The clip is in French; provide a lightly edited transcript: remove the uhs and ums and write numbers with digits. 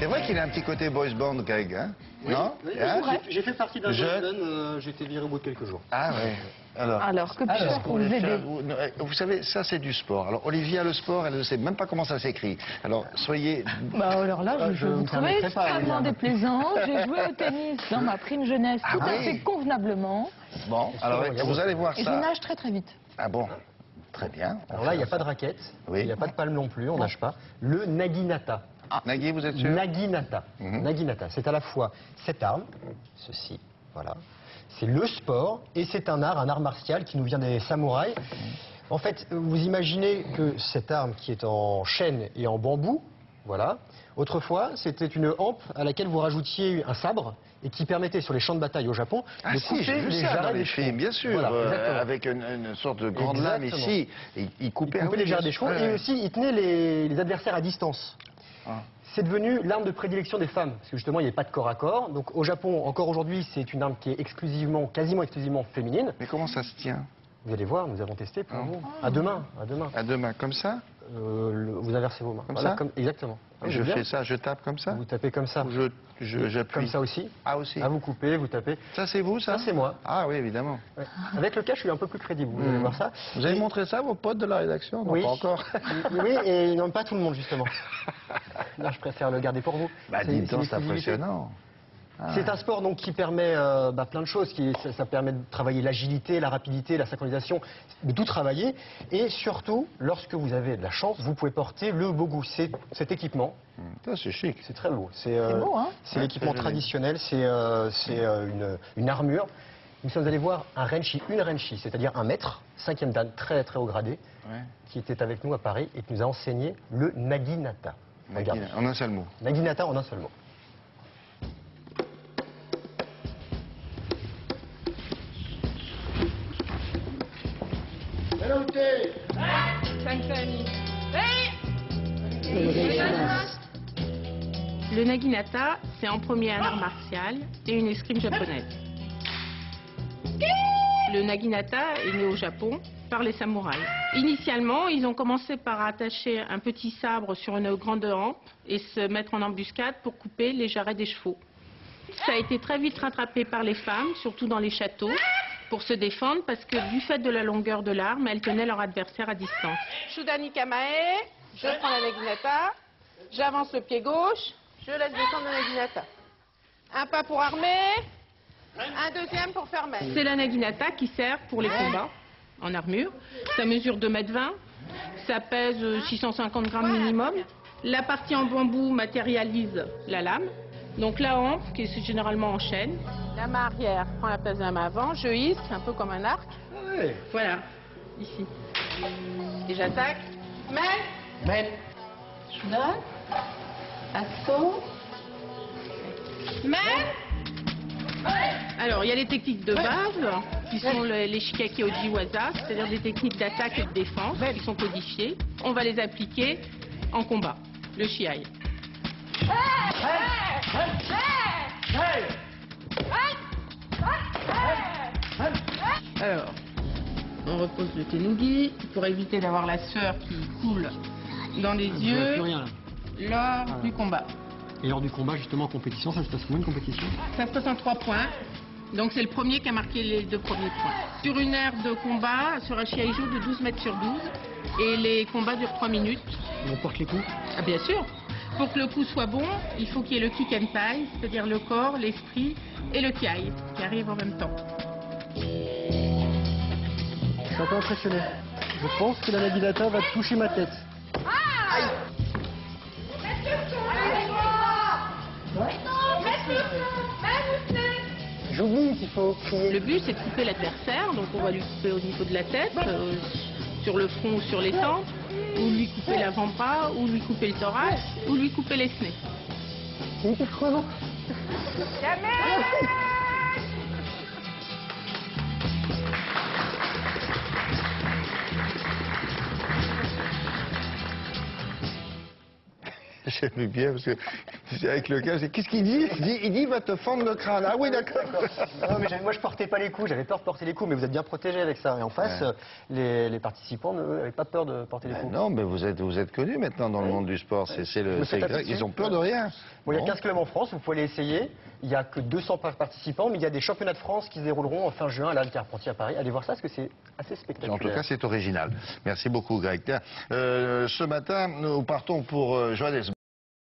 vrai qu'il a un petit côté boys band, Greg, hein? Oui, non oui, hein? j'ai fait partie d'un boys Jeune. band, j'ai été viré au bout de quelques jours. Ah oui. Alors, que puis-je faire pour vous aider? Vous savez, ça c'est du sport. Alors Olivia, le sport, elle ne sait même pas comment ça s'écrit. Alors soyez... Bah alors là, je vous trouvais permettrai pas, extrêmement William. déplaisant. J'ai joué au tennis dans ma prime jeunesse Ah tout à oui. fait convenablement. Bon, alors vous allez voir Et je ça. nage très très vite. Ah bon, très bien. Alors là, il n'y a pas de raquette, Oui. il n'y a pas de palme non plus, on nage pas. Le naginata. Nagui, vous êtes sûr? Naginata. Naginata, c'est à la fois cette arme, ceci, voilà. C'est le sport et c'est un art martial qui nous vient des samouraïs. En fait, vous imaginez que cette arme qui est en chêne et en bambou, voilà. Autrefois, c'était une hampe à laquelle vous rajoutiez un sabre et qui permettait sur les champs de bataille au Japon Ah de si, couper j'ai vu les ça dans jarrets les des films, bien sûr, Voilà, exactement. avec une sorte de grande lame Exactement. ici. Et il coupait, Il coupait les jarrets des chevaux et aussi il tenait les adversaires à distance. Ah. C'est devenu l'arme de prédilection des femmes, parce que justement il n'y avait pas de corps à corps. Donc au Japon, encore aujourd'hui, c'est une arme qui est exclusivement, quasiment exclusivement féminine. Mais comment ça se tient? Vous allez voir, nous avons testé pour Ah. vous. À deux mains, à deux mains. À deux mains, comme ça? Vous inversez vos mains. Comme Voilà, ça exactement. Ah, Je vous fais bien. ça, je tape comme ça? Vous tapez comme ça. Ou j'appuie? Comme ça aussi. Ah aussi. Ah, vous coupez, vous tapez. Ça c'est vous, ça? Ça c'est moi. Ah oui, évidemment. Ouais. Avec le cas, je suis un peu plus crédible, vous allez voir ça. Vous avez montré ça à vos potes de la rédaction? Non, Oui. pas encore. Oui, et non, pas tout le monde justement. Là, je préfère le garder pour vous. Bah C'est- dites donc, c'est c'est l'exclusivité. impressionnant. Ah. C'est un sport donc qui permet plein de choses. Ça permet de travailler l'agilité, la rapidité, la synchronisation, de tout travailler. Et surtout, lorsque vous avez de la chance, vous pouvez porter le bogu. C'est cet équipement. Ça c'est chic. C'est très beau. C'est beau, hein? c'est Ouais, l'équipement très joli. traditionnel. C'est une armure. Nous sommes allés voir un renshi, une renshi, c'est-à-dire un maître, 5e dan, très très haut gradé, Ouais. qui était avec nous à Paris et qui nous a enseigné le naginata. Regardez. En un seul mot. Naginata en un seul mot. Le naginata, c'est en premier un art martial et une escrime japonaise. Le naginata est né au Japon par les samouraïs. Initialement, ils ont commencé par attacher un petit sabre sur une grande hampe et se mettre en embuscade pour couper les jarrets des chevaux. Ça a été très vite rattrapé par les femmes, surtout dans les châteaux, pour se défendre parce que du fait de la longueur de l'arme, elles tenaient leur adversaire à distance. Shudani Kamae, je prends la naginata, j'avance le pied gauche, je laisse descendre la naginata. Un pas pour armer, un deuxième pour faire main. C'est la naginata qui sert pour les combats en armure. Ça mesure 2,20 m, ça pèse 650 grammes minimum. La partie en bambou matérialise la lame. Donc la hampe, qui est généralement en chêne. La main arrière prend la place de la main avant, je hisse, un peu comme un arc. Ouais. Voilà, ici. Et j'attaque. Men. Shudan. Asso. Men. Alors, il y a les techniques de base, qui sont les shikake ojiwaza, c'est-à-dire des techniques d'attaque et de défense, qui sont codifiées. On va les appliquer en combat, le shiai. Alors, on repose le tenugi pour éviter d'avoir la sueur qui coule dans les Plus yeux rien, là. lors du combat. Et lors du combat, justement, en compétition, ça se passe comment une compétition? Ça se passe en 3 points. Donc c'est le premier qui a marqué les 2 premiers points. Sur une aire de combat, sur un shiaijo de 12 mètres sur 12. Et les combats durent 3 minutes. On porte les coups. Ah bien sûr. Pour que le coup soit bon, il faut qu'il y ait le kikentai, c'est-à-dire le corps, l'esprit et le kiai, qui arrivent en même temps. Je suis un peu impressionné. Je pense que la naginata va toucher ma tête. J'oublie qu'il faut crier. Le but, c'est de couper l'adversaire, donc on va lui couper au niveau de la tête, sur le front ou sur les tempes, ou lui couper l'avant-bras, ou lui couper le thorax, ou lui couper les snés. Il est crevant. J'aime bien parce que avec le cas, qu'est-ce qu'il dit? Il dit, il va te fendre le crâne. Ah oui, d'accord. Non, mais moi je portais pas les coups, j'avais peur de porter les coups, mais vous êtes bien protégé avec ça. Et en face, les participants n'avaient pas peur de porter les coups. Non, mais vous êtes connu maintenant dans le monde du sport. Ils ont peur de rien. Bon, il y a 15 clubs en France, vous pouvez aller essayer. Il n'y a que 200 participants, mais il y a des championnats de France qui se dérouleront en fin juin à l'Arc Carpentier à Paris. Allez voir ça parce que c'est assez spectaculaire. En tout cas, c'est original. Merci beaucoup, Greg. Tiens, ce matin, nous partons pour Johannesburg.